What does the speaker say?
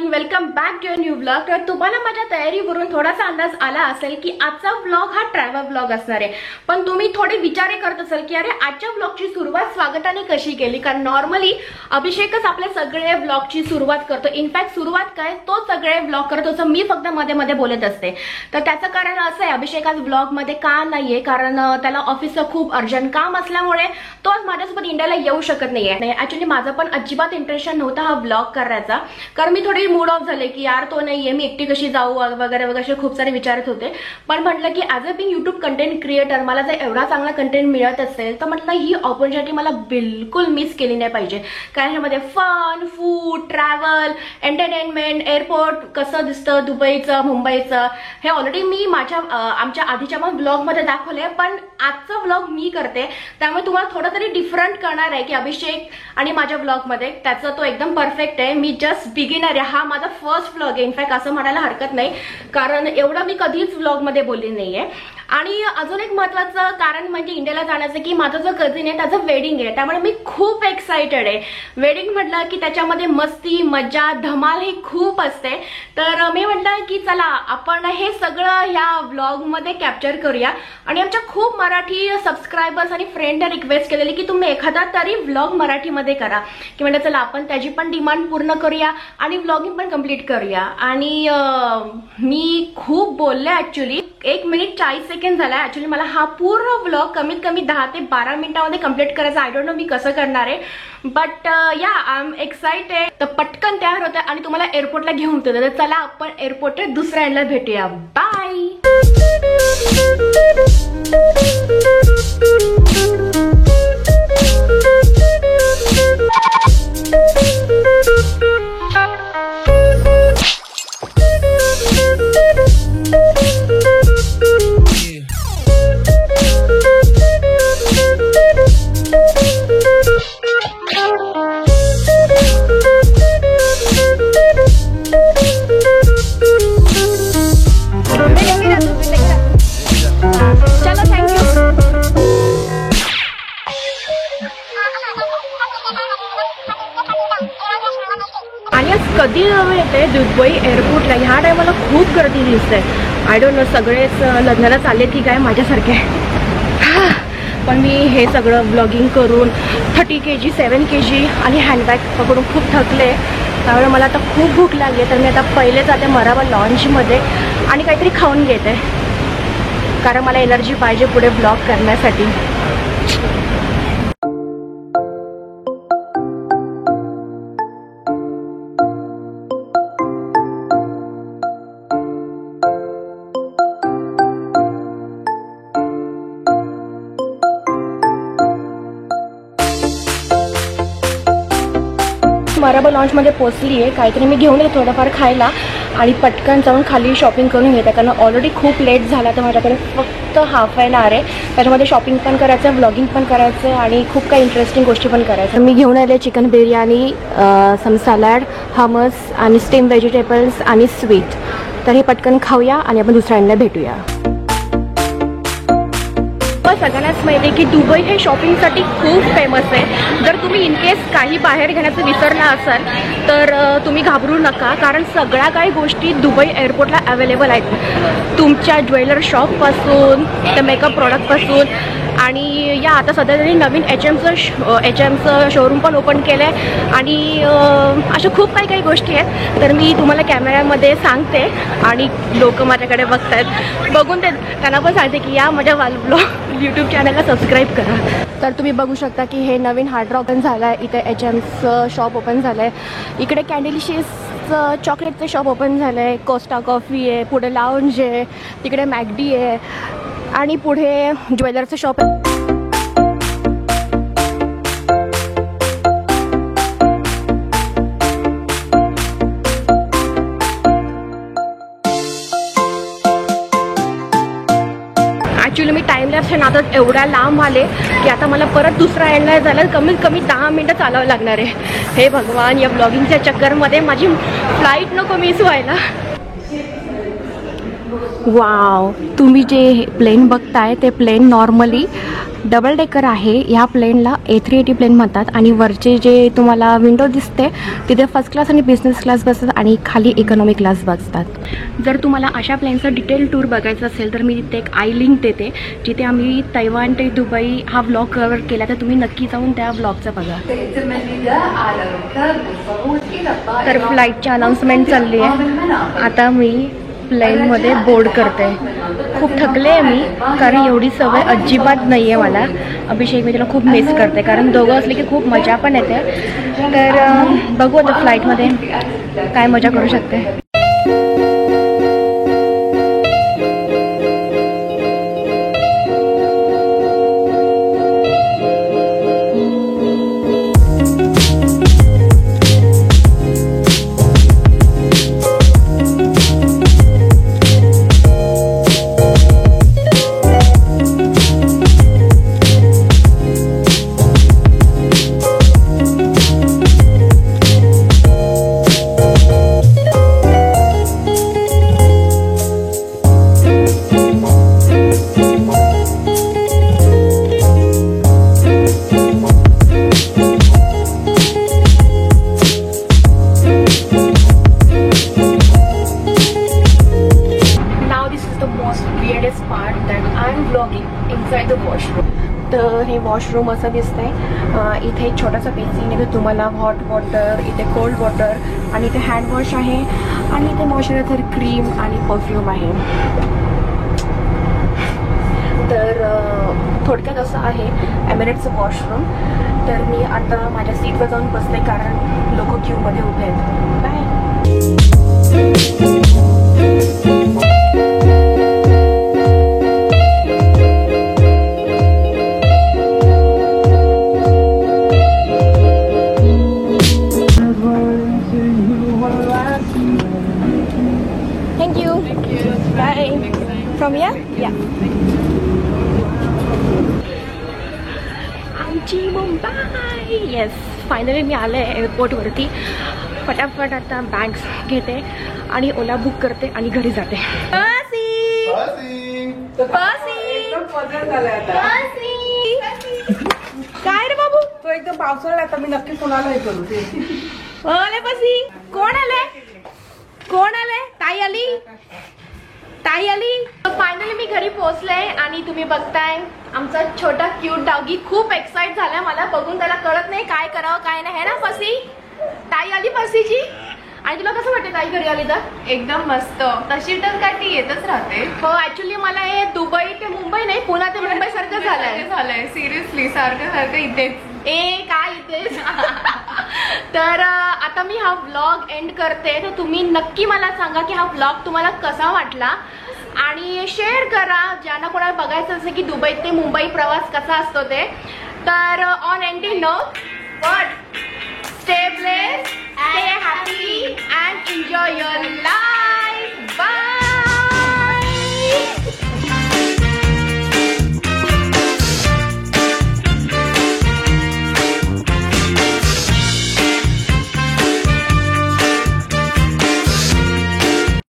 Welcome back to a new blog. तर तुम्हाला माझ्या तयारीवरून थोडासा अंदाज आला असेल की आजचा ब्लॉग हा ट्रॅव्हल ब्लॉग असणार आहे, पण तुम्ही थोडे विचार करत असाल की अरे आजच्या ब्लॉगची सुरुवात स्वागताने कशी केली, कारण नॉर्मली अभिषेकच आपल्या सगळे ब्लॉगची सुरुवात करतो। इनफॅक्ट सुरुवात काय तो सगळे ब्लॉग करतो, असं मी फक्त मध्ये मध्ये बोलत असते। तर त्याचं कारण असं आहे, अभिषेक आज ब्लॉग मध्ये का नाहीये, कारण त्याला ऑफिसचं खूप अर्जंट काम असल्यामुळे तो आज माझ्यासोबत इंडियाला येऊ शकत नाहीये। ऍक्च्युली माझं पण अजिबात इंटेन्शन नव्हता हा ब्लॉग करायचा, कारण मी थोडी मूड ऑफ झाले की यार तो नाहीये, मी एकटी कशी जाऊ वगैरे वगैरे खूप सारे विचारत होते। पण म्हटलं की as a being YouTube content creator मला जर एवढा चांगला कंटेंट मिळत असेल तर म्हटलं ही ऑपॉर्च्युनिटी मला बिलकुल मिस केली नाही पाहिजे। कारण ह्यामध्ये fun, food, travel, entertainment, airport कसं दिसतं दुबईचं, मुंबईचं, हे ऑलरेडी मी माझ्या आमच्या आधीच्या मग ब्लॉगमध्ये दाखवले, पण आजचा ब्लॉग मी करते त्यामुळे तुम्हाला थोडं तरी डिफरंट करणार आहे की अभिषेक आणि माझ्या ब्लॉगमध्ये त्याचं तो एकदम परफेक्ट आहे। मी जस्ट बिगिनर आहे, हा माझा फर्स्ट ब्लॉग आहे इनफॅक्ट असं म्हणायला हरकत नाही, कारण एवढं मी कधीच ब्लॉगमध्ये बोलली नाहीये। आणि अजून एक महत्त्वाचं कारण म्हणजे इंडियाला जाण्याचं की माझा जो कझिन आहे त्याचं वेडिंग आहे, त्यामुळे मी खूप एक्साइटेड आहे। वेडिंग म्हटलं की त्याच्यामध्ये मस्ती, मजा, धमाल ही खूप असते, तर मी म्हटलं की चला आपण हे सगळं ह्या ब्लॉगमध्ये कॅप्चर करूया। आणि आमच्या खूप मराठी सबस्क्रायबर्स आणि फ्रेंडने रिक्वेस्ट केलेली की तुम्ही एखादा तरी ब्लॉग मराठीमध्ये करा, की म्हणजे चला आपण त्याची पण डिमांड पूर्ण करूया आणि ब्लॉगिंग पण कम्प्लीट करूया। आणि मी खूप बोलले, ऍक्च्युली 1 मिनिट 40 सेकंड झाला। ऍक्च्युली मला हा पूर्ण ब्लॉग कमीत कमी 10 ते 12 मिनिटांमध्ये कम्प्लीट करायचा, आय डोंट नो मी कसं करणार आहे, बट या आय एम एक्साइटेड। तर पटकन तयार होते आणि तुम्हाला एअरपोर्टला घेऊन येते, तर चला आपण एअरपोर्टच्या दुसऱ्या एंडला भेटूया। बाय। आणि आज कधी येते दुबई एअरपोर्टला, ह्या टायमाला खूप गर्दी दिसते। आय डोंट नो सगळेच लग्नाला चालले की काय माझ्यासारखे, पण मी हे सगळं ब्लॉगिंग करून 30 kg 7 kg आणि हँडबॅग पकडून खूप थकले, त्यामुळे मला आता खूप भूक लागली आहे। तर मी आता पहिले जाते मराबा लॉन्चमध्ये आणि काहीतरी खाऊन घेते, कारण मला एनर्जी पाहिजे पुढे ब्लॉग करण्यासाठी। मराबा लॉन्चमध्ये पोचली आहे, काहीतरी मी घेऊन येते थोडंफार खायला आणि पटकन जाऊन खाली शॉपिंग करून घेते, कारण ऑलरेडी खूप लेट झाला। तर माझ्याकडे फक्त हाफ एन आवर आहे, त्याच्यामध्ये शॉपिंग पण करायचं, व्लॉगिंग पण करायचं आणि खूप काही इंटरेस्टिंग गोष्टी पण करायचं। मी घेऊन आले चिकन बिर्याणी, सम सॅलड, हमस आणि स्टीम व्हेजिटेबल्स आणि स्वीट। तर हे पटकन खाऊया आणि आपण दुसऱ्या एंडला भेटूया। सगळ्यांनाच माहिती आहे की दुबई हे शॉपिंगसाठी खूप फेमस आहे। जर तुम्ही इनकेस काही बाहेर घेण्याचं विसरला असाल तर तुम्ही घाबरू नका, कारण सगळ्या काही गोष्टी दुबई एअरपोर्टला अवेलेबल आहेत, तुमच्या ज्वेलर शॉपपासून तर मेकअप प्रॉडक्टपासून। आणि या आता सध्या तरी नवीन HMचं शोरूम पण ओपन केलं आहे आणि अशा खूप काही गोष्टी आहेत। तर मी तुम्हाला कॅमेऱ्यामध्ये सांगते आणि लोक माझ्याकडे बघतायत, बघून त्यांना पण सांगते की या माझ्या ब्लॉग यूट्यूब चॅनलला सबस्क्राईब करा। तर तुम्ही बघू शकता की हे नवीन हार्ड रॉक ओपन झालं आहे, इथे HMचं शॉप ओपन झालं आहे, इकडे कॅन्डिलिशियसचं चॉकलेटचं शॉप ओपन झालं आहे, कोस्टा कॉफी आहे, पुढे लाऊंज आहे, तिकडे मॅकडी आहे आणि पुढे ज्वेलरचं शॉप आहे। ॲक्च्युली मी टाईम लॅप्सच्या नादात एवढ्या लांब आले की आता मला परत दुसरा एंडला जायला कमीत कमी 10 मिनटं चालावं लागणार आहे. हे भगवान, या ब्लॉगिंगच्या चक्करमध्ये माझी फ्लाईट नको मिस व्हायला. वाव, तुम्ही जे प्लेन बघताय ते प्लेन नॉर्मली डबल डेकर आहे. ह्या प्लेनला A380 प्लेन म्हणतात आणि वरचे जे तुम्हाला विंडो दिसते तिथे फर्स्ट क्लास आणि बिझनेस क्लास बसतात आणि खाली इकॉनॉमी क्लास बसतात. जर तुम्हाला अशा प्लेनचं डिटेल टूर बघायचं असेल तर मी तिथे एक आय लिंक देते जिथे आम्ही तैवान ते दुबई हा ब्लॉग कव्हर केला, तर तुम्ही नक्की जाऊन त्या ब्लॉगचं बघा. तर फ्लाईटची अनाऊन्समेंट चालली आहे. आता मी प्लेनमध्ये बोर्ड करते. खूप थकले आहे मी, कारण एवढी सवय अजिबात नाही आहे मला. अभिषेक मी त्याला खूप मिस करते, कारण दोघं असले की खूप मजा पण येते. तर बघू आता फ्लाईटमध्ये काय मजा करू शकते. तर हे वॉशरूम असं दिसतंय. इथे एक छोटासा बेसिन आहे, तुम्हाला हॉट वॉटर, इथे कोल्ड वॉटर आणि इथे हँड वॉश आहे आणि इथे मॉइश्चरायझर क्रीम आणि परफ्यूम आहे. तर थोडक्यात असं आहे एमिरेट्सचं वॉशरूम. तर मी आता माझ्या सीटवर जाऊन बसते कारण लोक क्यूमध्ये उभे आहेत. बाय. From here? Yeah. आमची मुंबई. येस, फायनली मी आले एअरपोर्टवरती. फटाफट आता बॅग्स घेते आणि ओला बुक करते आणि घरी जाते. काय रे बाबू, तो एकदम पावसाळा आता मी नक्की कोणाला हे करू ते. कोण आले? कोण आले? ताई आली? ताई आली? फायनली मी घरी पोहोचले आणि तुम्ही बघताय आमचा छोटा क्यूट डॉगी खूप एक्साइट झालाय. मला बघून त्याला कळत नाही काय करावं काय नाही, है ना फसी? ताई आली फसीची. आणि तुला कसं वाटतं ताई घरी आली तर? एकदम मस्त. तशी तर काय ती येतच राहते. हो, ऍक्च्युली मला हे दुबई ते मुंबई नाही, पुणे ते मुंबई सारखं झालंय. सिरियसली सारखं सारखं इथेच. काय इथेच. तर आता मी हा व्लॉग एंड करते. तर तुम्ही नक्की मला सांगा की हा व्लॉग तुम्हाला कसा वाटला आणि शेअर करा ज्यांना कोणाला बघायचं असेल की दुबई ते मुंबई प्रवास कसा असतो ते. तर on ending note, stay blessed, stay happy and enjoy your